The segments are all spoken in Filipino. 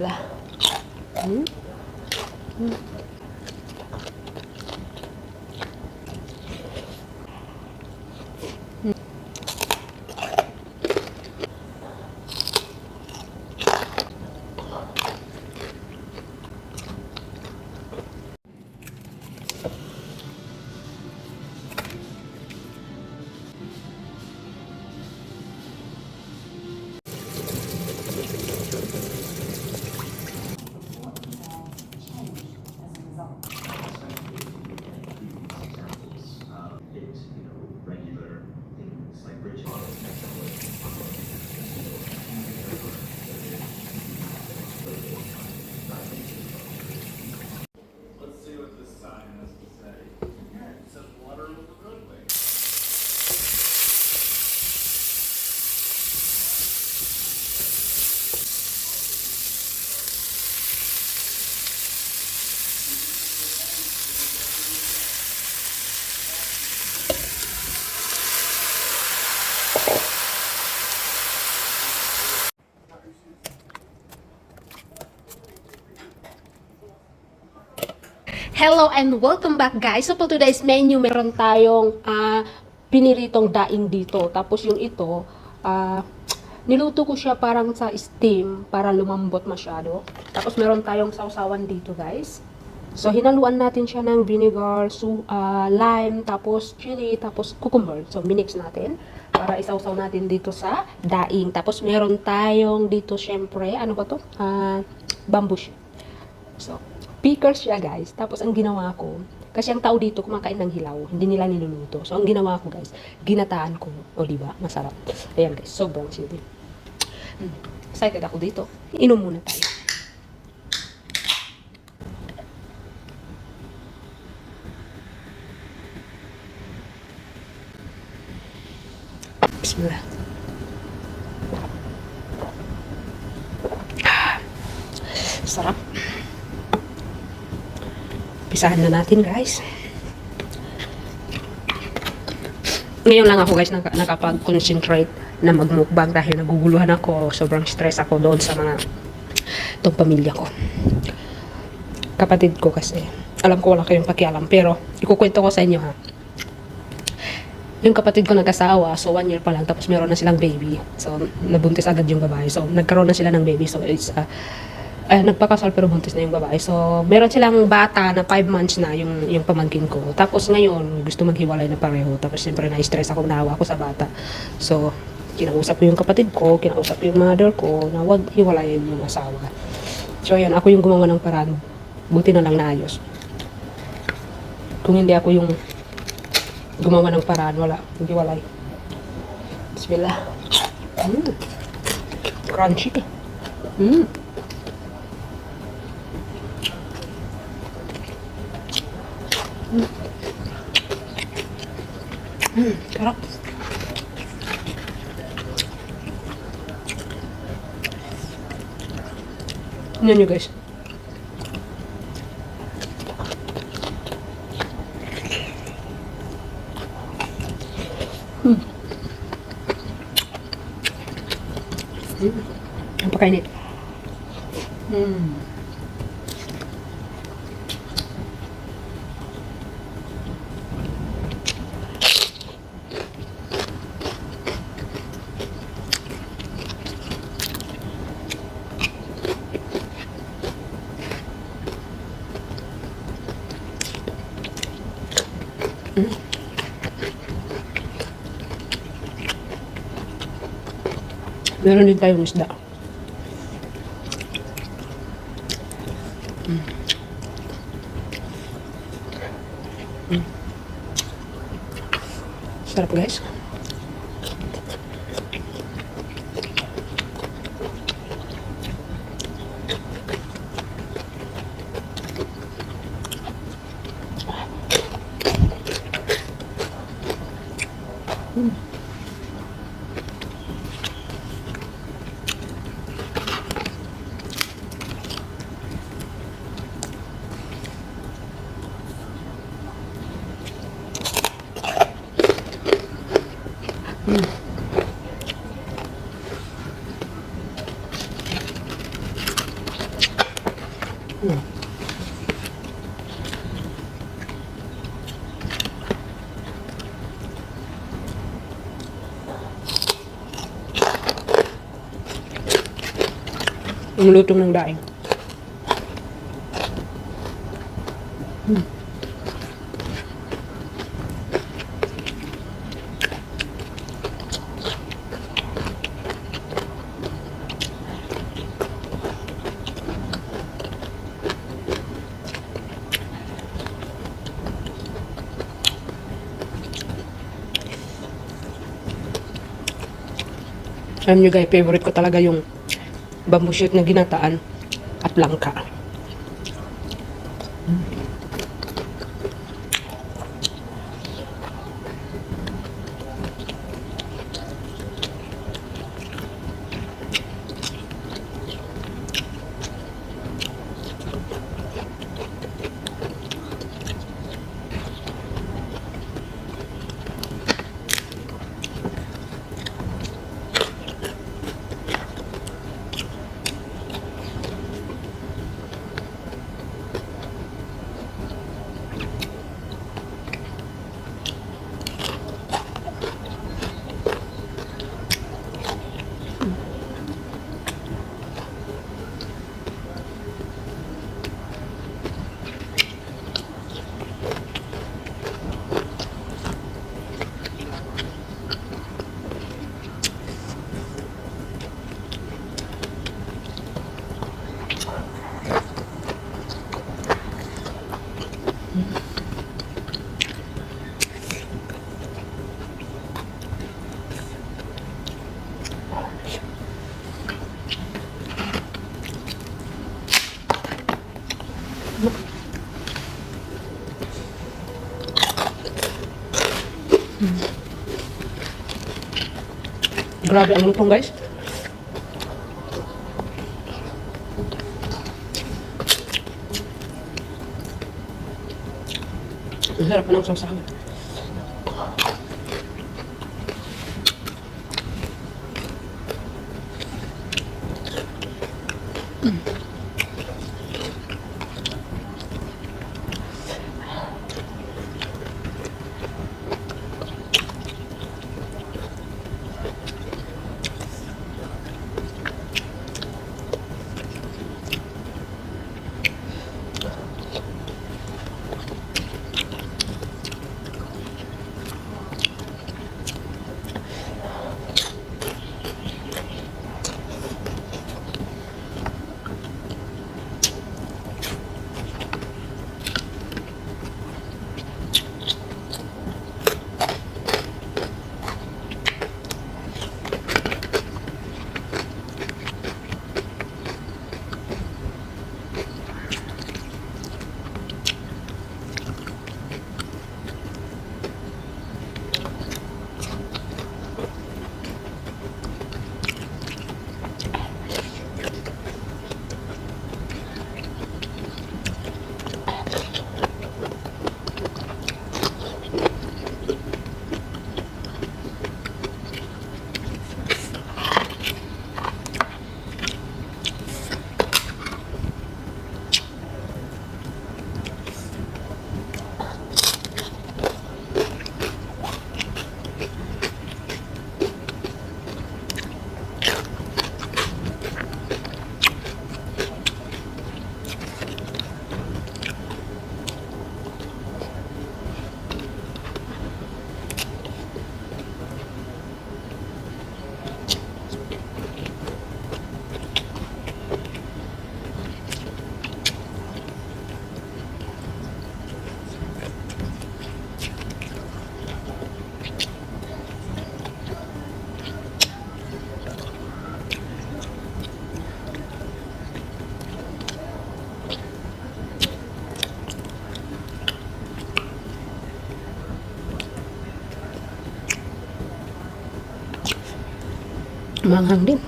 Lah. Hmm? Hmm. Hello and welcome back guys. So for today's menu, meron tayong piniritong daing dito. Tapos yung ito, niluto ko siya parang sa steam para lumambot masyado. Tapos meron tayong sawsawan dito guys. So hinaluan natin siya ng vinegar, lime, tapos chili, tapos cucumber. So minix natin para isawsaw natin dito sa daing. Tapos meron tayong dito syempre, ano ba to? Bamboo shoot. So pickles siya guys. Tapos ang ginawa ko, kasi ang tao dito kumakain ng hilaw, hindi nila niluluto. So ang ginawa ko guys, ginataan ko. O diba? Masarap. Ayan guys, sobrang chili. Excited ako dito. Inom muna tayo. Bismillah. Sarap. Pisahan na natin guys. Ngayon lang ako guys nakapag-concentrate na mag-mukbang dahil naguguluhan ako. Sobrang stress ako doon sa mga itong pamilya ko. Kapatid ko kasi. Alam ko wala kayong pakialam pero ikukwento ko sa inyo ha. Yung kapatid ko nag-asawa, so 1 year pa lang, tapos meron na silang baby. So nabuntis agad yung babae. So nagkaroon na sila ng baby. So it's nagpakasal pero buntis na yung babae. So, meron silang bata na 5 months na yung pamangkin ko. Tapos ngayon, gusto maghiwalay na pareho. Tapos siyempre na-stress ako, naawa ako sa bata. So, kinausap ko yung kapatid ko, kinausap yung mother ko na wag hiwalayin yung asawa. So, ayan, ako yung gumawa ng paraan. Buti na lang naayos. Kung hindi ako yung gumawa ng paraan, wala, hiwalay. Bismillah. Crunchy. Sarap. Tingnan nyo guys. Napakainit. Meron din tayong isda. Sarap guys. Hmm. Yung luto ng daing. Hmm. Alam nyo guys, favorite ko talaga yung bamboo shoot na ginataan at langka. Grabe ang lutong guys. Ang sarap pa ng sawsawan. Manghang din.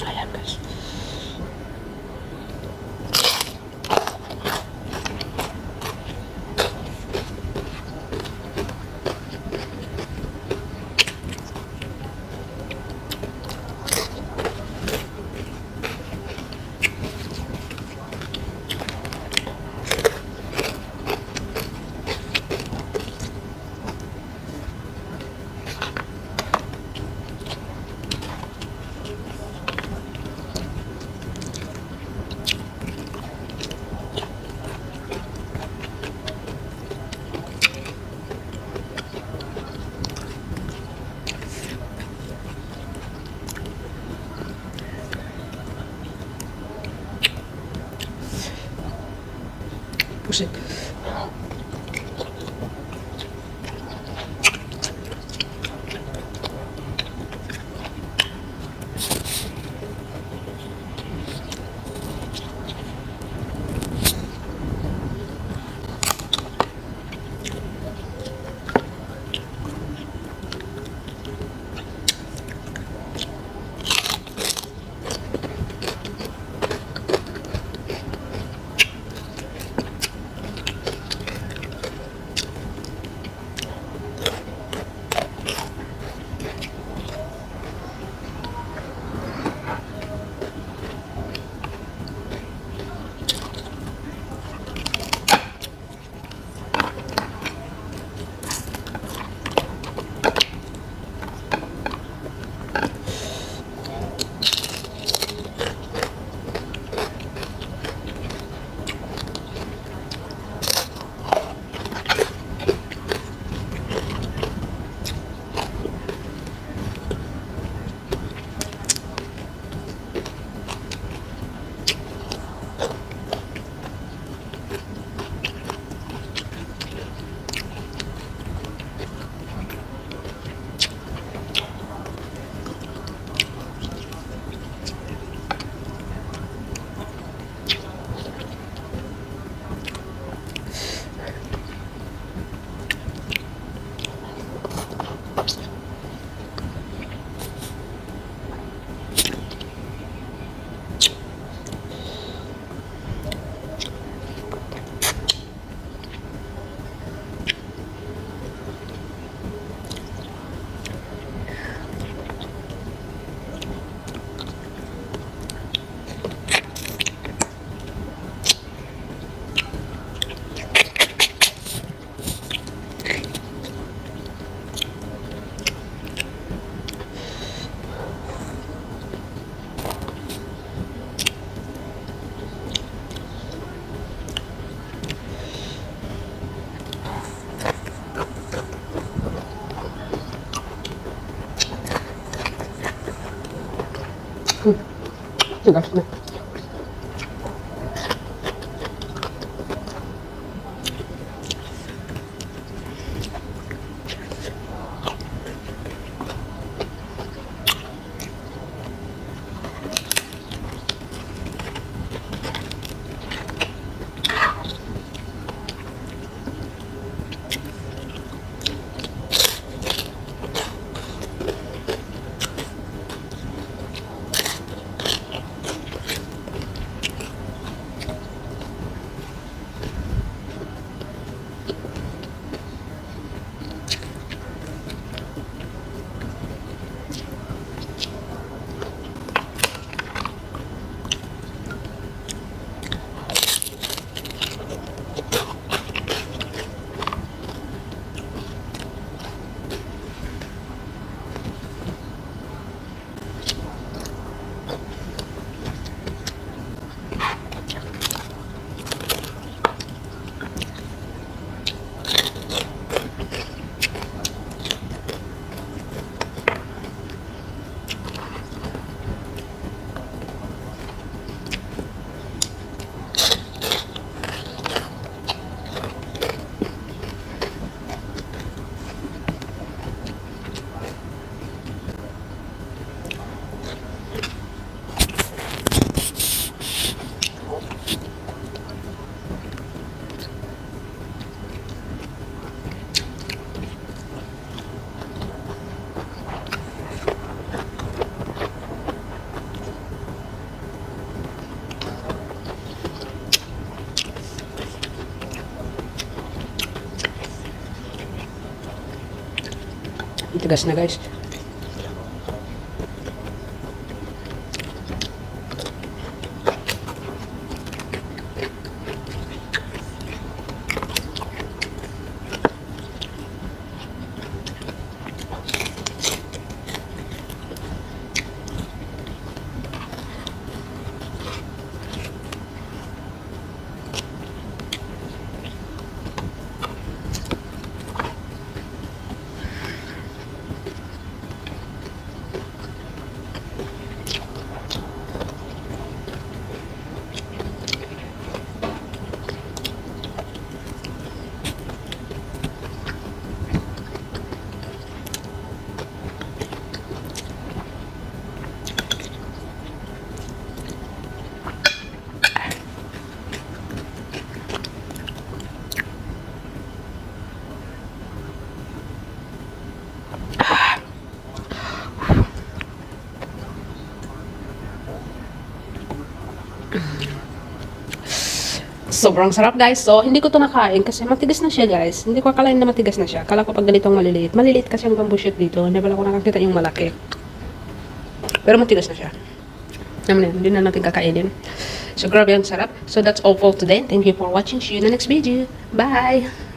Ayan guys. pusit. Tigas na. Tigas na guys. Sobrang sarap guys. So, hindi ko to nakain kasi matigas na siya guys. Hindi ko akalain na matigas na siya. Akala ko pag ganitong maliliit. Maliliit kasi ang bamboo shoot dito. Hindi pala ko nakakita yung malaki. Pero matigas na siya. Naman hindi na natin kakainin. So, grabe ang sarap. So, that's all for today. Thank you for watching. See you in the next video. Bye!